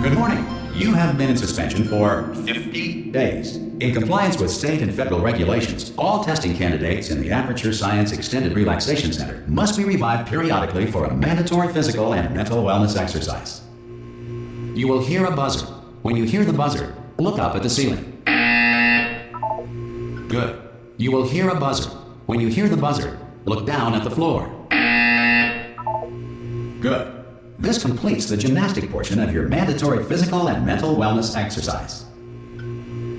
Good morning. You have been in suspension for 50 days. In compliance with state and federal regulations, all testing candidates in the Aperture Science Extended Relaxation Center must be revived periodically for a mandatory physical and mental wellness exercise. You will hear a buzzer. When you hear the buzzer, look up at the ceiling. Good. You will hear a buzzer. When you hear the buzzer, look down at the floor. Good. This completes the gymnastic portion of your mandatory physical and mental wellness exercise.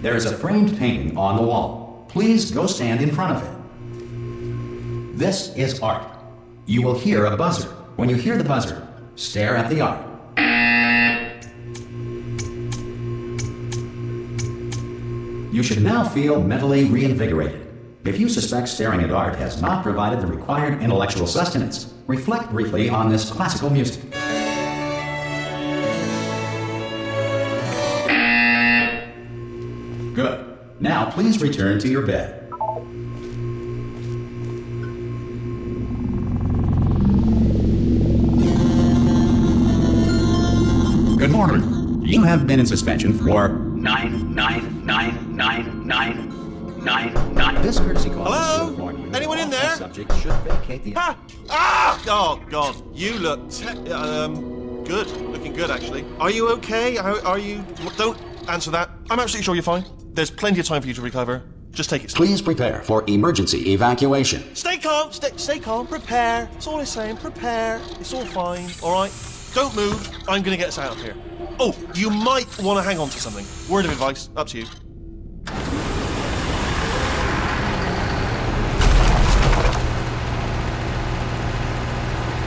There is a framed painting on the wall. Please go stand in front of it. This is art. You will hear a buzzer. When you hear the buzzer, stare at the art. You should now feel mentally reinvigorated. If you suspect staring at art has not provided the required intellectual sustenance, reflect briefly on this classical music. Good. Now please return to your bed. Good morning. You have been in suspension for 9999999. This courtesy call. Hello? Anyone in there? Subject should vacate the. Oh God! You look good. Looking good, actually. Are you okay? Are you? Don't answer that. I'm absolutely sure you're fine. There's plenty of time for you to recover. Just take it slow. Please prepare for emergency evacuation. Stay calm. Stay calm. Prepare. That's all I'm saying. Prepare. It's all fine. All right. Don't move. I'm gonna get us out of here. Oh, you might want to hang on to something. Word of advice. Up to you.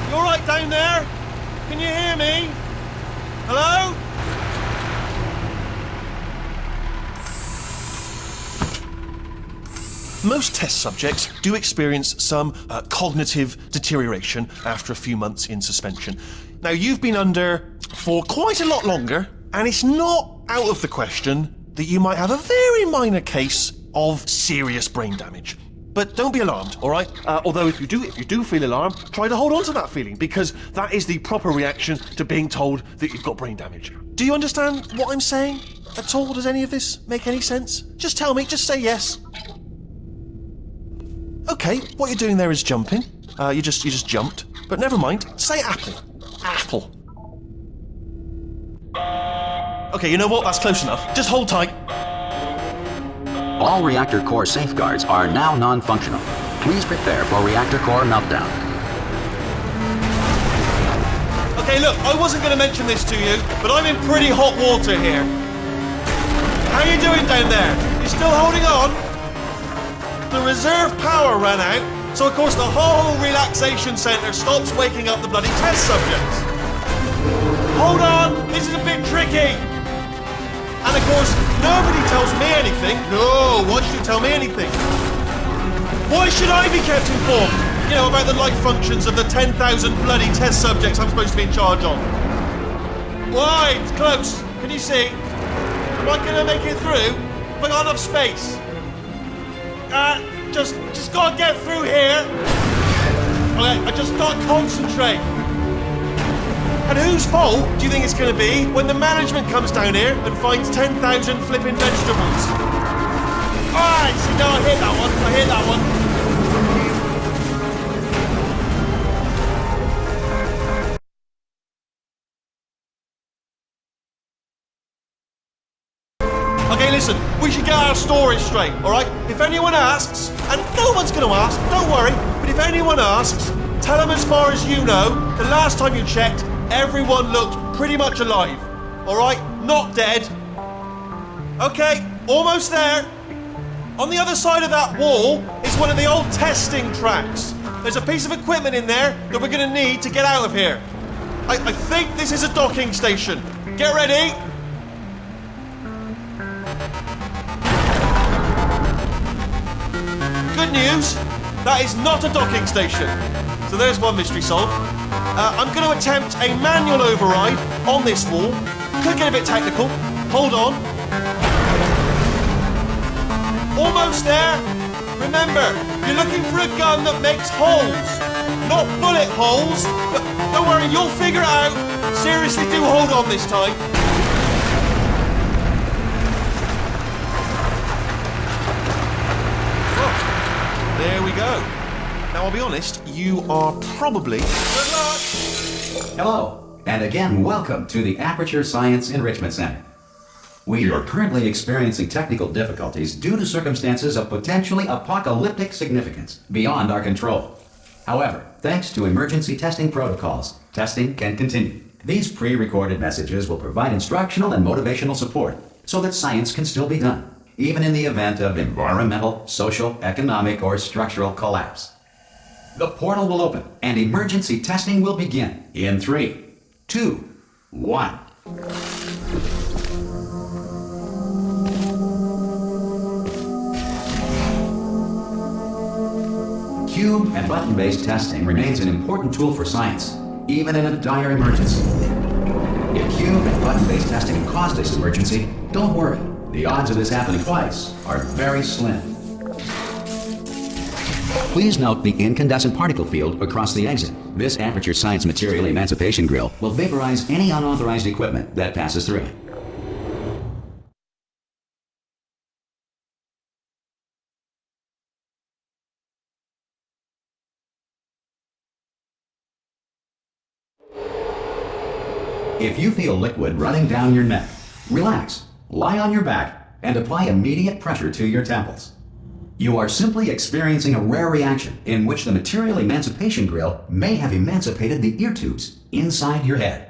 You all right down there? Can you hear me? Hello? Most test subjects do experience some cognitive deterioration after a few months in suspension. Now, you've been under for quite a lot longer, and it's not out of the question that you might have a very minor case of serious brain damage. But don't be alarmed, all right? Although if you do feel alarmed, try to hold on to that feeling, because that is the proper reaction to being told that you've got brain damage. Do you understand what I'm saying at all? Does any of this make any sense? Just tell me, just say yes. Okay, what you're doing there is jumping. You just jumped. But never mind. Say apple. Apple. Okay, you know what? That's close enough. Just hold tight. All reactor core safeguards are now non-functional. Please prepare for reactor core meltdown. Okay, look, I wasn't going to mention this to you, but I'm in pretty hot water here. How you doing down there? You still holding on? The reserve power ran out, so of course the whole relaxation centre stops waking up the bloody test subjects. Hold on, this is a bit tricky. And of course, nobody tells me anything. No, why should you tell me anything? Why should I be kept informed? You know, about the life functions of the 10,000 bloody test subjects I'm supposed to be in charge of. Why? It's close. Can you see? Am I going to make it through? Have I got enough space? Just gotta get through here. Okay, I just gotta concentrate. And whose fault do you think it's gonna be when the management comes down here and finds 10,000 flipping vegetables? Alright, see, no, I hit that one. Okay, listen, we should get our stories straight, alright? If anyone asks, and no one's going to ask, don't worry, but if anyone asks, tell them as far as you know, the last time you checked, everyone looked pretty much alive, alright? Not dead. Okay, almost there. On the other side of that wall is one of the old testing tracks. There's a piece of equipment in there that we're going to need to get out of here. I think this is a docking station. Get ready. good news. That is not a docking station. So there's one mystery solved. I'm going to attempt a manual override on this wall. Could get a bit technical. Hold on. Almost there. Remember, you're looking for a gun that makes holes. Not bullet holes. But don't worry, you'll figure it out. Seriously, do hold on this time. Oh, there we go. Now, I'll be honest, you are probably... Good luck! Hello, and again, welcome to the Aperture Science Enrichment Center. We are currently experiencing technical difficulties due to circumstances of potentially apocalyptic significance beyond our control. However, thanks to emergency testing protocols, testing can continue. These pre-recorded messages will provide instructional and motivational support so that science can still be done, even in the event of environmental, social, economic, or structural collapse. The portal will open and emergency testing will begin in 3, 2, 1. Cube and button-based testing remains an important tool for science, even in a dire emergency. If cube and button-based testing caused this emergency, don't worry. The odds of this happening twice are very slim. Please note the incandescent particle field across the exit. This Aperture Science Material Emancipation Grill will vaporize any unauthorized equipment that passes through it. If you feel liquid running down your neck, relax, lie on your back, and apply immediate pressure to your temples. You are simply experiencing a rare reaction in which the Material Emancipation Grill may have emancipated the ear tubes inside your head.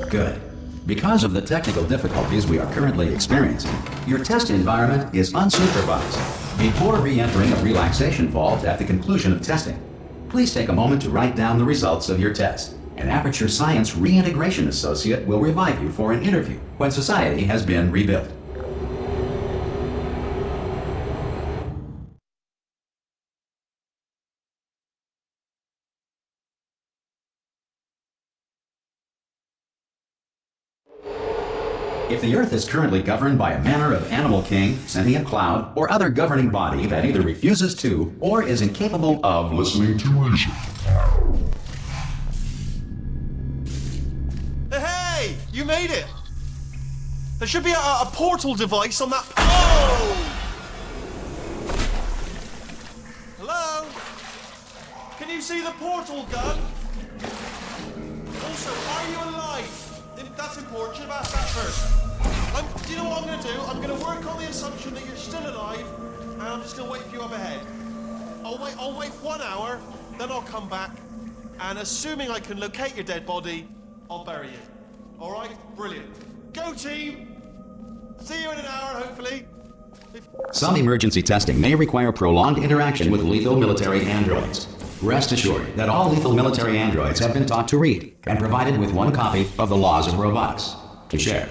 Good. Because of the technical difficulties we are currently experiencing, your test environment is unsupervised. Before re-entering a relaxation vault at the conclusion of testing, please take a moment to write down the results of your test. An Aperture Science Reintegration Associate will revive you for an interview when society has been rebuilt. If the Earth is currently governed by a manner of animal king, sentient cloud, or other governing body that either refuses to or is incapable of listening to reason. Hey! You made it! There should be a portal device on that... Oh! Hello? Can you see the portal gun? Also, are you alive? That's important. Should have asked that first. Do you know what I'm going to do? I'm going to work on the assumption that you're still alive, and I'm just going to wait for you up ahead. I'll wait 1 hour, then I'll come back, and assuming I can locate your dead body, I'll bury you. All right? Brilliant. Go, team! See you in an hour, hopefully. Some emergency testing may require prolonged interaction with lethal military androids. Rest assured that all lethal military androids have been taught to read and provided with 1 copy of the Laws of Robotics to share.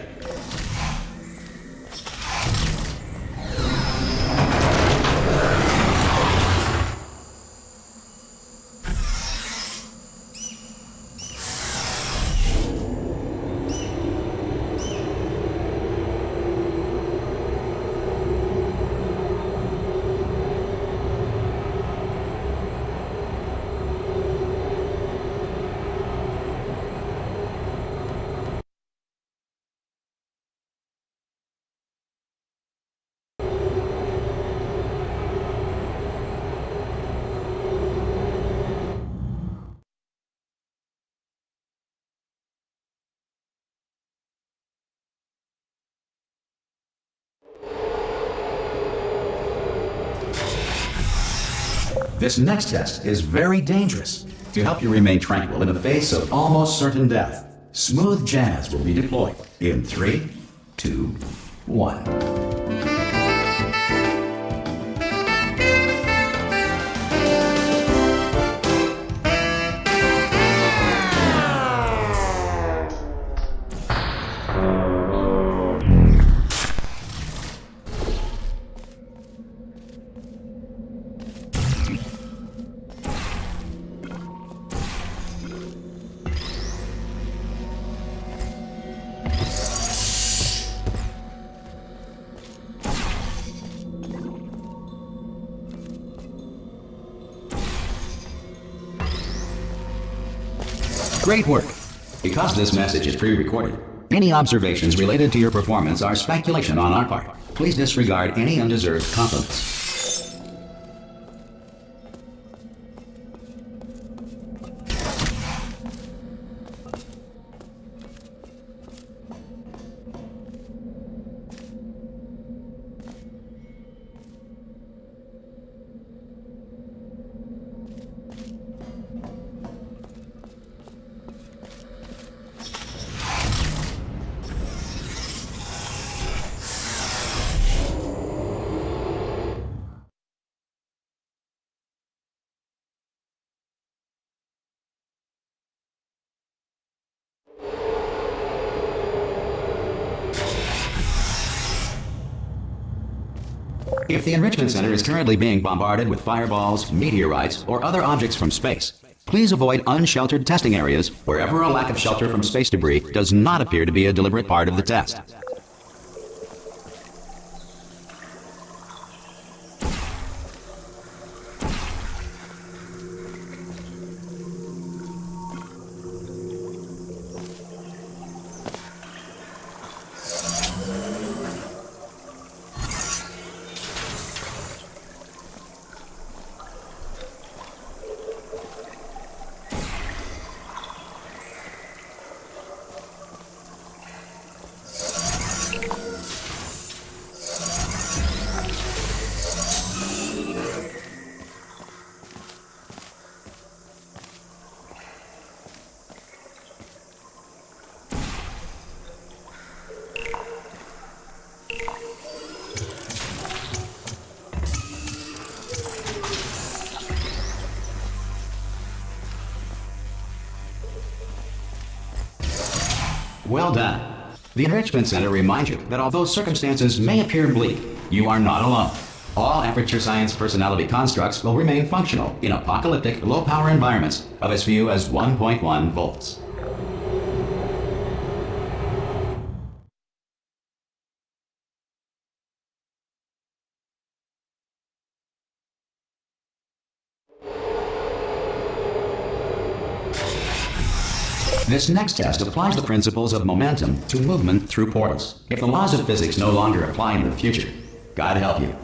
This next test is very dangerous. To help you remain tranquil in the face of almost certain death, smooth jazz will be deployed in 3, 2, 1. Great work! Because this message is pre-recorded, any observations related to your performance are speculation on our part. Please disregard any undeserved compliments. If the Enrichment Center is currently being bombarded with fireballs, meteorites, or other objects from space, please avoid unsheltered testing areas wherever a lack of shelter from space debris does not appear to be a deliberate part of the test. Well done. The Enrichment Center reminds you that although circumstances may appear bleak, you are not alone. All Aperture Science personality constructs will remain functional in apocalyptic, low-power environments of as few as 1.1 volts. This next test applies the principles of momentum to movement through portals. If the laws of physics no longer apply in the future, God help you.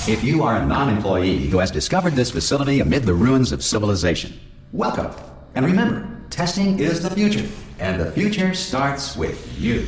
If you are a non-employee who has discovered this facility amid the ruins of civilization, welcome. And remember, testing is the future, and the future starts with you.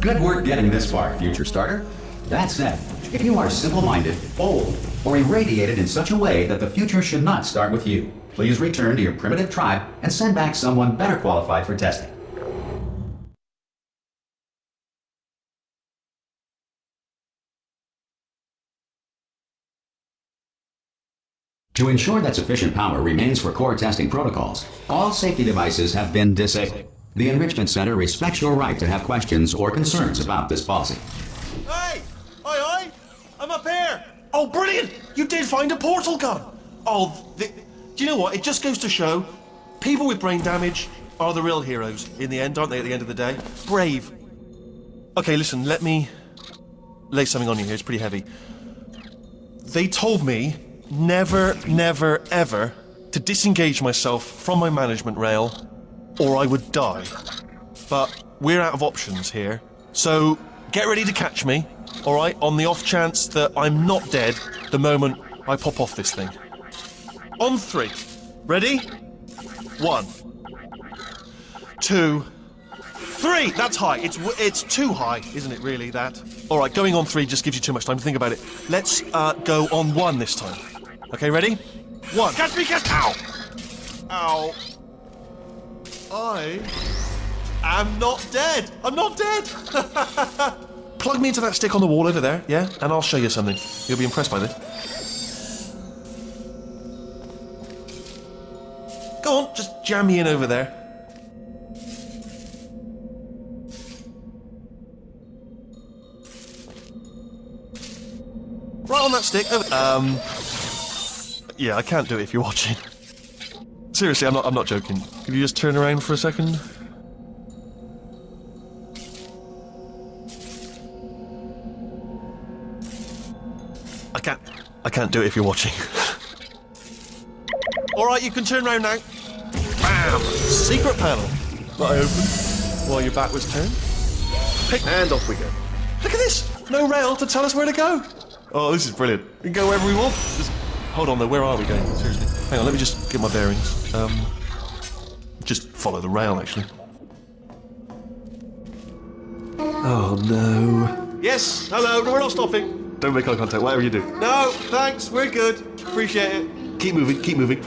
Good work getting this far, future starter. That said, if you are simple-minded, bold, or irradiated in such a way that the future should not start with you, please return to your primitive tribe and send back someone better qualified for testing. To ensure that sufficient power remains for core testing protocols, all safety devices have been disabled. The Enrichment Center respects your right to have questions or concerns about this policy. Hey! Aye, aye! I'm up here! Oh, brilliant! You did find a portal gun! Oh, do you know what? It just goes to show, people with brain damage are the real heroes in the end, aren't they, at the end of the day? Brave. Okay, listen, let me lay something on you here. It's pretty heavy. They told me never, never, ever to disengage myself from my management rail or I would die. But we're out of options here. So get ready to catch me, all right, on the off chance that I'm not dead the moment I pop off this thing. On 3. Ready? 1, 2, 3. That's high. It's too high, isn't it, really, that? All right, going on 3 just gives you too much time to think about it. Let's go on 1 this time. Okay, ready? 1. Catch me, catch... Ow! Ow. I am not dead. I'm not dead. Plug me into that stick on the wall over there, yeah? And I'll show you something. You'll be impressed by this. Go on, just jam me in over there. Right on that stick. Yeah, I can't do it if you're watching. Seriously, I'm not joking. Could you just turn around for a second? I can't do it if you're watching. Alright, you can turn around now. Bam! Secret panel. That I opened while your back was turned. Pick and off we go. Look at this! No rail to tell us where to go. Oh, this is brilliant. We can go wherever we want. Just... Hold on though, where are we going? Seriously. Hang on, let me just get my bearings. Just follow the rail, actually. Oh no. Yes, hello, no, we're not stopping. Don't make eye contact, whatever you do. No, thanks, we're good. Appreciate it. Keep moving, keep moving.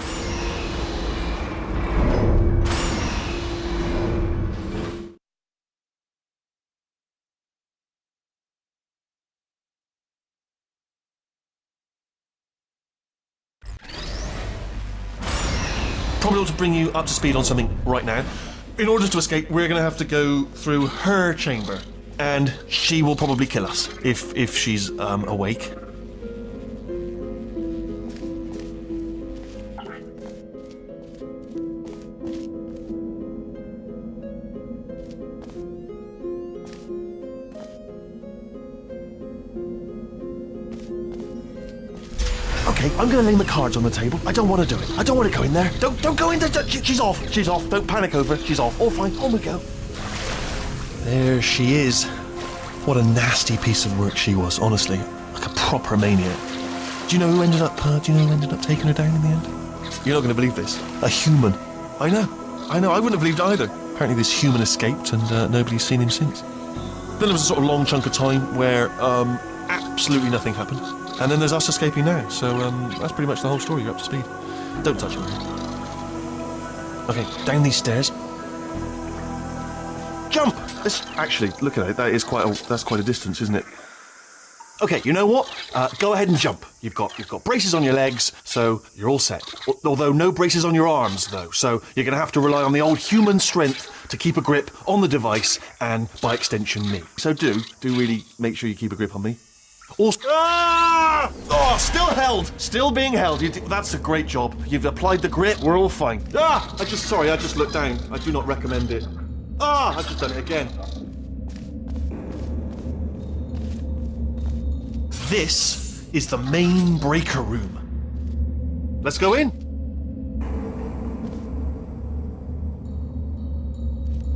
Probably ought to bring you up to speed on something right now. In order to escape, we're going to have to go through her chamber. And she will probably kill us, if she's awake. Okay, I'm gonna lay my cards on the table. I don't want to do it. I don't want to go in there. Don't go in there. She's off. She's off. Don't panic over. She's off. All fine. On we go. There she is. What a nasty piece of work she was, honestly. Like a proper maniac. Do you know who ended up taking her down in the end? You're not going to believe this. A human. I know. I wouldn't have believed either. Apparently this human escaped and nobody's seen him since. Then there was a sort of long chunk of time where absolutely nothing happened. And then there's us escaping now. So that's pretty much the whole story. You're up to speed. Don't touch it. Okay, down these stairs. Jump! Actually, look at it. That's quite a distance, isn't it? Okay, you know what? Go ahead and jump. You've got braces on your legs, so you're all set. Although no braces on your arms, though. So you're going to have to rely on the old human strength to keep a grip on the device and, by extension, me. So do really make sure you keep a grip on me. Also, oh, still held. Still being held. That's a great job. You've applied the grip. We're all fine. I just looked down. I do not recommend it. I've just done it again. This is the main breaker room. Let's go in.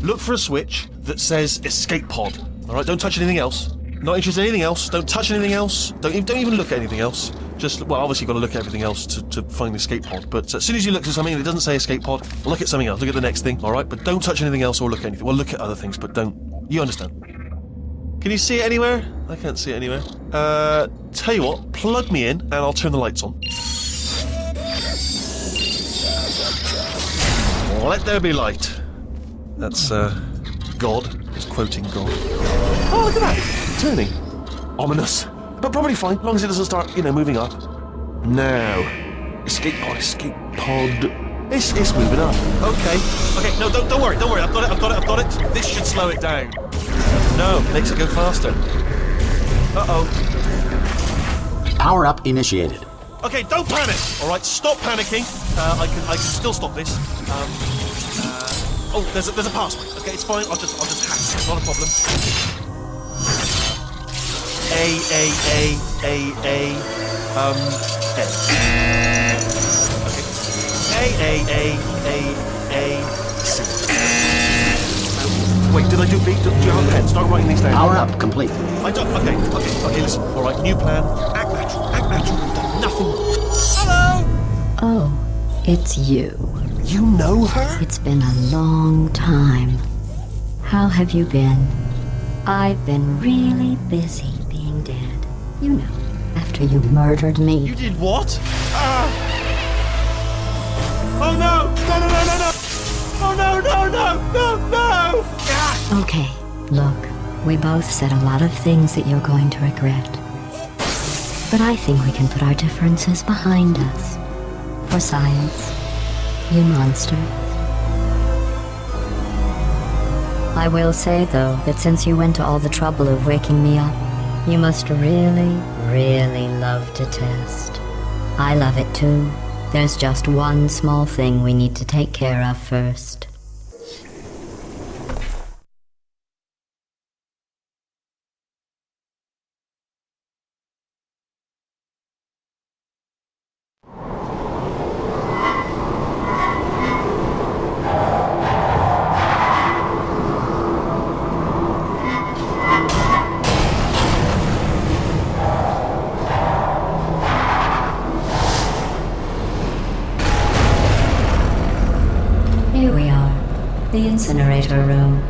Look for a switch that says escape pod. All right, don't touch anything else. Not interested in anything else. Don't touch anything else. Don't even look at anything else. Just, well, obviously you've got to look at everything else to find the escape pod. But as soon as you look at something and it doesn't say escape pod, look at something else. Look at the next thing, all right? But don't touch anything else or look at anything. Well, look at other things, but don't. You understand? Can you see it anywhere? I can't see it anywhere. Tell you what, plug me in and I'll turn the lights on. Let there be light. That's, God. He's quoting God. Oh, look at that. Turning. Ominous. But probably fine, as long as it doesn't start, moving up. Now. Escape pod. It's moving up. Okay, no, don't worry. I've got it. This should slow it down. No, makes it go faster. Uh-oh. Power up initiated. Okay, don't panic. All right, stop panicking. I can still stop this. Oh, there's a password. Okay, it's fine. I'll just hack. It's not a problem. A. Okay. C. Wait, did I do B? Do you have a pen? Start writing these down. Power up complete. I don't. Okay. Listen. All right, new plan. Act natural. We've done nothing wrong. Hello. Oh, it's you. You know her? It's been a long time. How have you been? I've been really busy being dead. You know, after you murdered me. You did what? Oh no! No! Oh no! Ah! Okay, look, we both said a lot of things that you're going to regret. But I think we can put our differences behind us. For science, you monster. I will say, though, that since you went to all the trouble of waking me up, you must really, really love to test. I love it too. There's just one small thing we need to take care of first. Here we are, the incinerator room.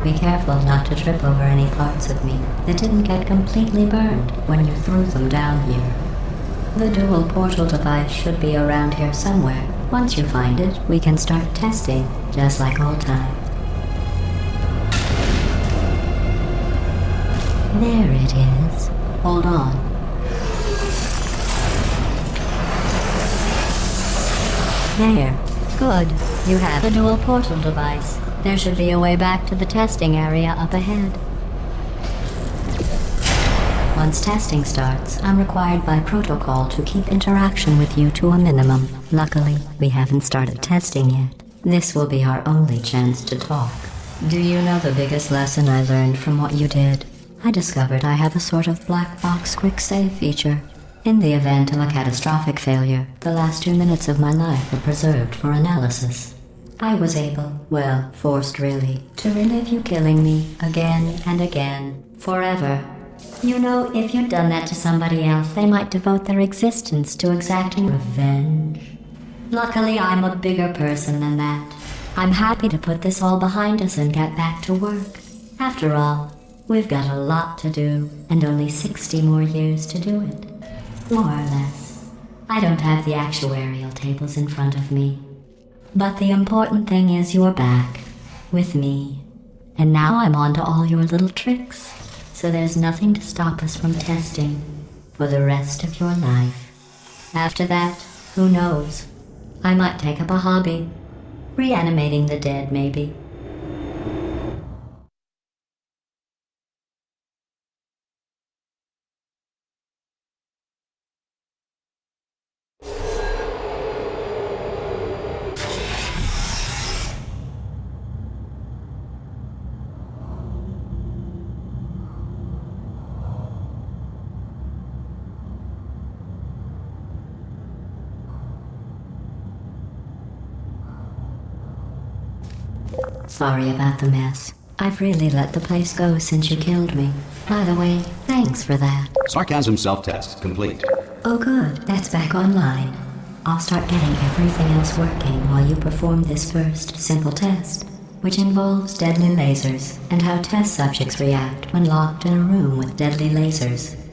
Be careful not to trip over any parts of me that didn't get completely burned when you threw them down here. The dual portal device should be around here somewhere. Once you find it, we can start testing, just like old time. There it is. Hold on. There. Good. You have a dual portal device. There should be a way back to the testing area up ahead. Once testing starts, I'm required by protocol to keep interaction with you to a minimum. Luckily, we haven't started testing yet. This will be our only chance to talk. Do you know the biggest lesson I learned from what you did? I discovered I have a sort of black box quick save feature. In the event of a catastrophic failure, the last 2 minutes of my life are preserved for analysis. I was able, well, forced really, to relive you killing me again and again, forever. You know, if you'd done that to somebody else, they might devote their existence to exacting revenge. Luckily, I'm a bigger person than that. I'm happy to put this all behind us and get back to work. After all, we've got a lot to do, and only 60 more years to do it. More or less. I don't have the actuarial tables in front of me. But the important thing is you're back, with me. And now I'm on to all your little tricks. So there's nothing to stop us from testing for the rest of your life. After that, who knows? I might take up a hobby. Reanimating the dead, maybe. Sorry about the mess. I've really let the place go since you killed me. By the way, thanks for that. Sarcasm self-test complete. Oh good, that's back online. I'll start getting everything else working while you perform this first simple test. which involves deadly lasers and how test subjects react when locked in a room with deadly lasers.